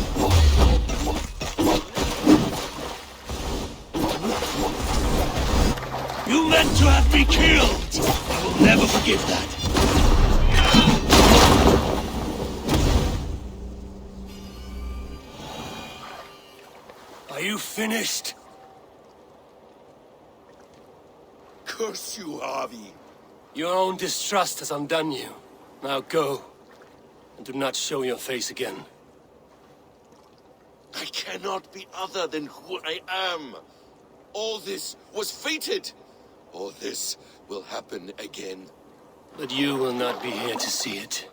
You meant to have me killed! I will never forgive that. Are you finished? Curse you, Harvey. Your own distrust has undone you. Now go. And do not show your face again. I cannot be other than who I am. All this was fated. All this will happen again. But you will not be here to see it.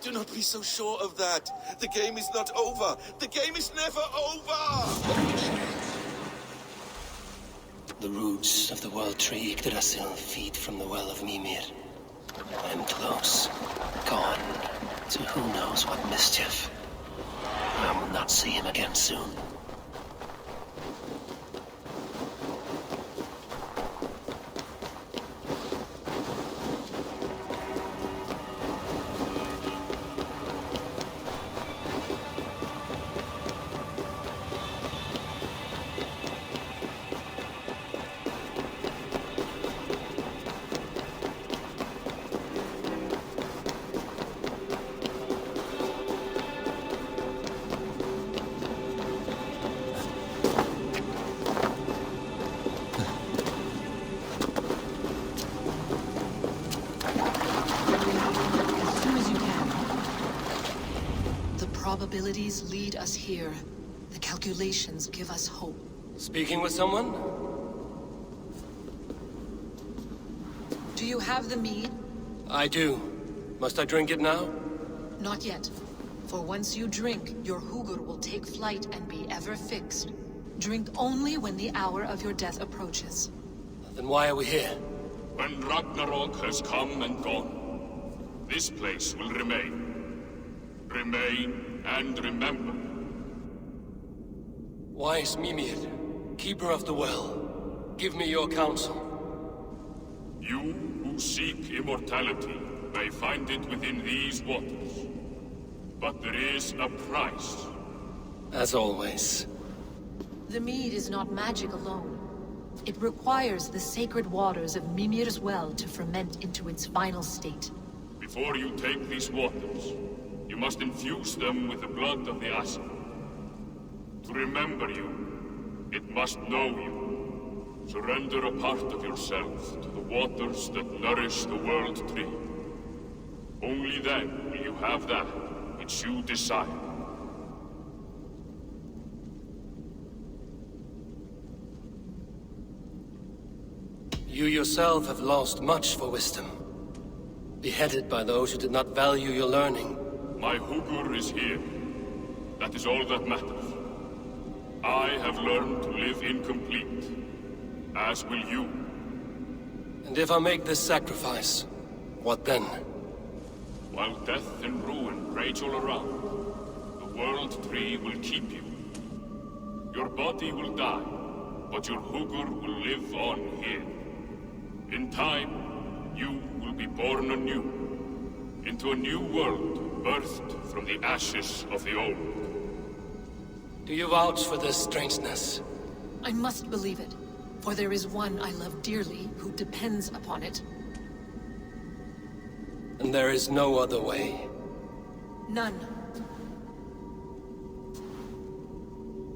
Do not be so sure of that. The game is not over. The game is never over! The roots of the World Tree Yggdrasil feed from the well of Mimir. I'm close. Gone to who knows what mischief. I will not see him again soon. Probabilities lead us here. The calculations give us hope. Speaking with someone? Do you have the mead? I do. Must I drink it now? Not yet. For once you drink, your Hugur will take flight and be ever fixed. Drink only when the hour of your death approaches. Then why are we here? When Ragnarok has come and gone, this place will remain. Remain and remember. Wise Mimir, keeper of the well, give me your counsel. You who seek immortality may find it within these waters. But there is a price. As always. The mead is not magic alone. It requires the sacred waters of Mimir's well to ferment into its final state. Before you take these waters, you must infuse them with the blood of the Aesir. To remember you, it must know you. Surrender a part of yourself to the waters that nourish the World Tree. Only then will you have that which you desire. You yourself have lost much for wisdom. Beheaded by those who did not value your learning. My Hugur is here. That is all that matters. I have learned to live incomplete, as will you. And if I make this sacrifice, what then? While death and ruin rage all around, the World Tree will keep you. Your body will die, but your Hugur will live on here. In time, you will be born anew, into a new world birthed from the ashes of the old. Do you vouch for this strangeness? I must believe it, for there is one I love dearly who depends upon it. And there is no other way? None.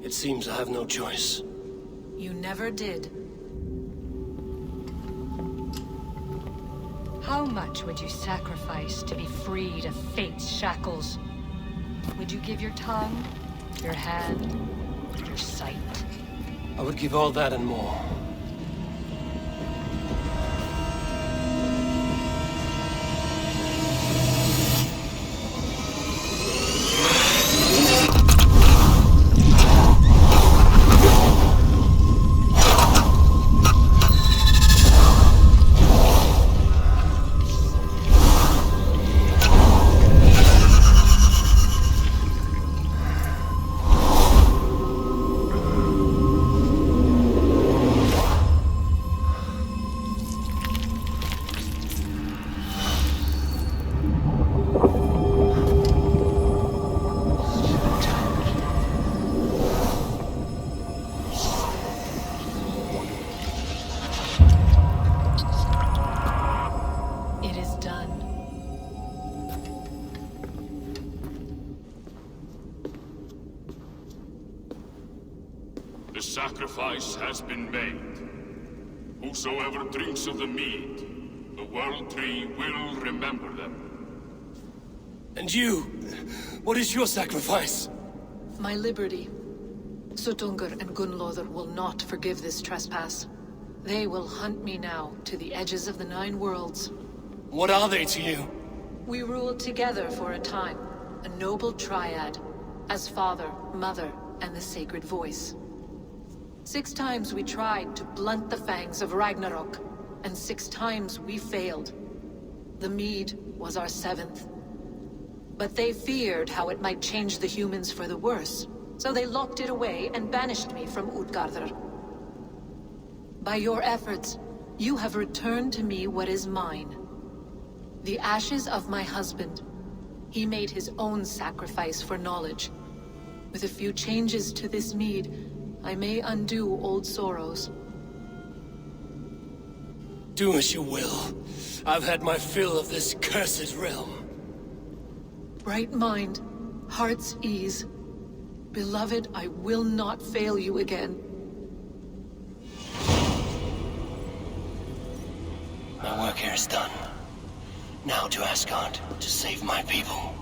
It seems I have no choice. You never did. How much would you sacrifice to be freed of fate's shackles? Would you give your tongue, your hand, your sight? I would give all that and more. The sacrifice has been made. Whosoever drinks of the mead, the World Tree will remember them. And you? What is your sacrifice? My liberty. Sutungur and Gunnlóður will not forgive this trespass. They will hunt me now to the edges of the 9 worlds. What are they to you? We ruled together for a time, a noble triad, as father, mother, and the sacred voice. 6 times we tried to blunt the fangs of Ragnarok, and 6 times we failed. The mead was our seventh. But they feared how it might change the humans for the worse, so they locked it away and banished me from Utgardr. By your efforts, you have returned to me what is mine. The ashes of my husband. He made his own sacrifice for knowledge. With a few changes to this mead, I may undo old sorrows. Do as you will. I've had my fill of this cursed realm. Bright mind, heart's ease. Beloved, I will not fail you again. My work here is done. Now to Asgard, to save my people.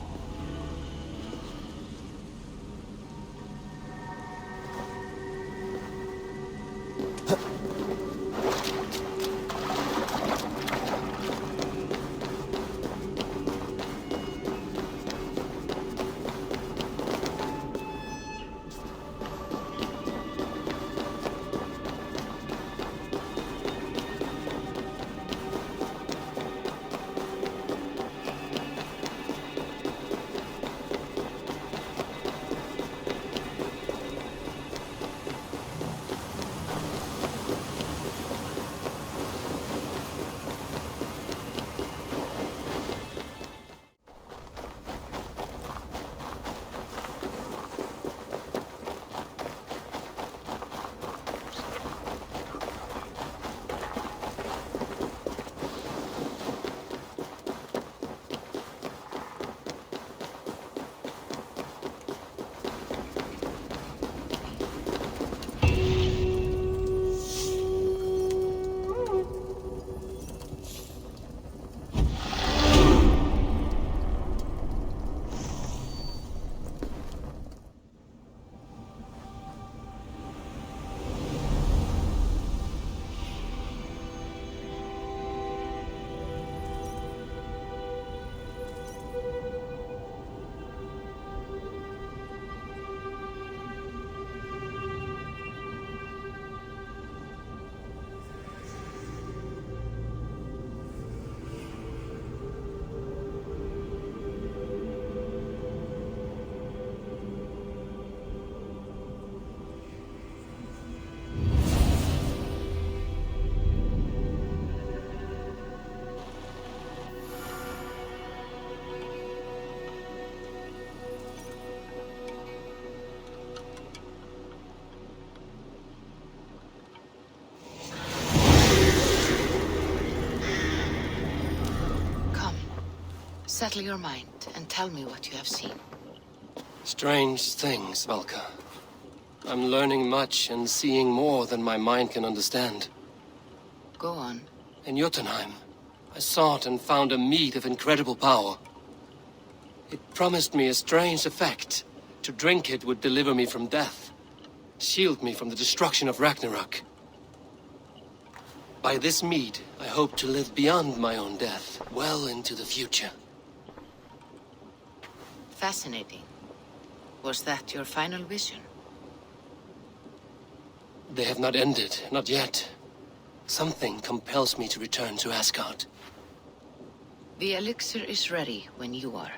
Settle your mind and tell me what you have seen. Strange things, Valka. I'm learning much and seeing more than my mind can understand. Go on. In Jotunheim, I sought and found a mead of incredible power. It promised me a strange effect. To drink it would deliver me from death, shield me from the destruction of Ragnarok. By this mead, I hope to live beyond my own death, well into the future. Fascinating. Was that your final vision? They have not ended, not yet. Something compels me to return to Asgard. The elixir is ready when you are.